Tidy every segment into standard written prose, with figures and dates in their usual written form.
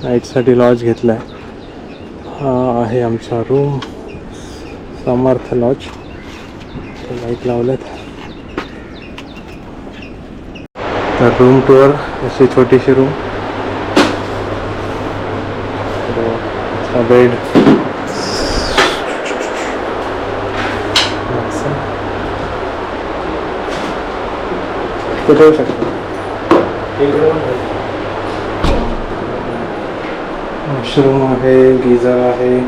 नाईटसाठी lodge घेतला आहे. हा आहे आमचा रूम, समर्थ लॉज. लाईट लावल्यात. तर रूम टूर अशी छोटीशी रूम. बेड ठेवू शकतो. वॉशरूम आहे, गिझर आहे.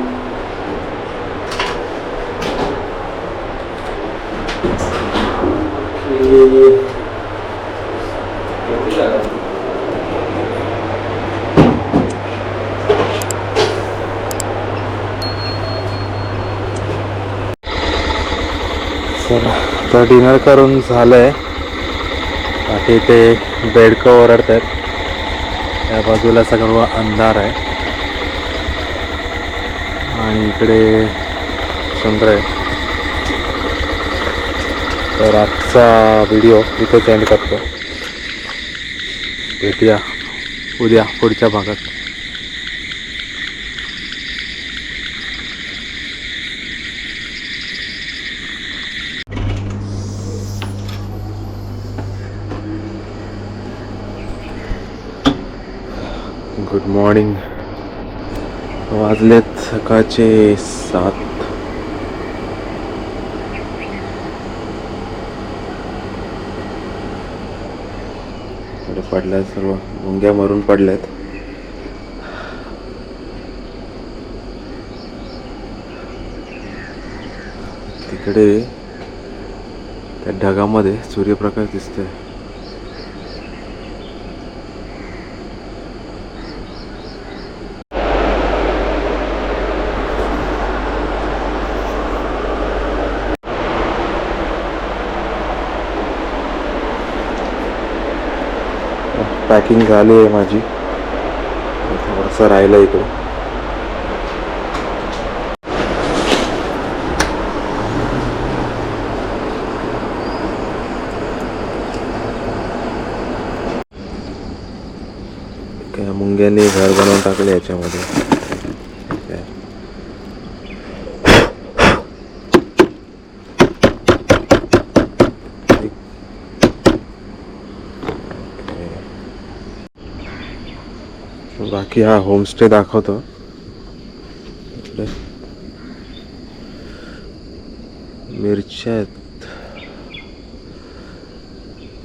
चला तर डिनर करून झालंय. बाकी ते बेडकं ओरडत आहेत. त्या बाजूला सगळं अंधार आहे आणि इकडे चंद्र आहे. तर आजचा व्हिडिओ इथेच एंड करतो. भेटूया उद्या पुढच्या भागात. Good morning. वाजलेत सकाळचे 7. पडल्यात सर्व मुंग्या मरून पडल्यात. तिकडे त्या ढगामध्ये सूर्यप्रकाश दिसतोय. पॅकिंग झाली आहे माझी. थोडंसं राहिलं इकडे. काय मुंग्यांनी घर बनवून टाकले याच्यामध्ये. बाकी हा होमस्टे दाखवतो. मिरच्या आहेत.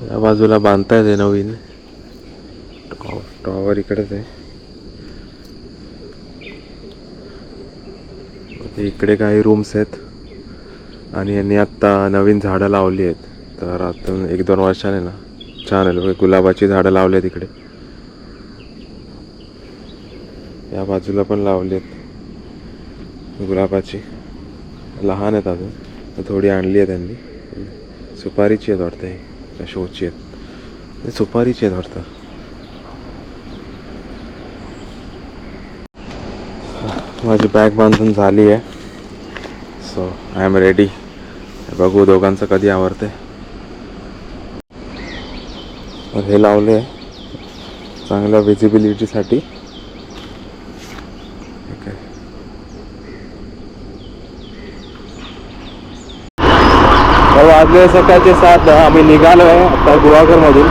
या बाजूला बांधतायत हे नवीन. टॉवर इकडेच आहे. इकडे काही रूम्स आहेत आणि यांनी आत्ता नवीन झाडं लावली आहेत. तर आता 1-2 वर्षाने ना छान आहे. गुलाबाची झाडं लावली आहेत इकडे. या बाजूला पण लावली आहेत गुलाबाची. लहान आहेत अजून. थोडी आणली आहे त्यांनी. सुपारीची आहेत वाटतं. हे शोची आहेत. सुपारीची आहेत वाटतं. माझी बॅग बांधून झाली आहे. So I am ready. बघू दोघांचं कधी आवडते. हे लावले आहे चांगल्या विजिबिलिटीसाठी. वाजले सकाळचे 7. आम्ही निघालो आहे आता गुहागरमधून.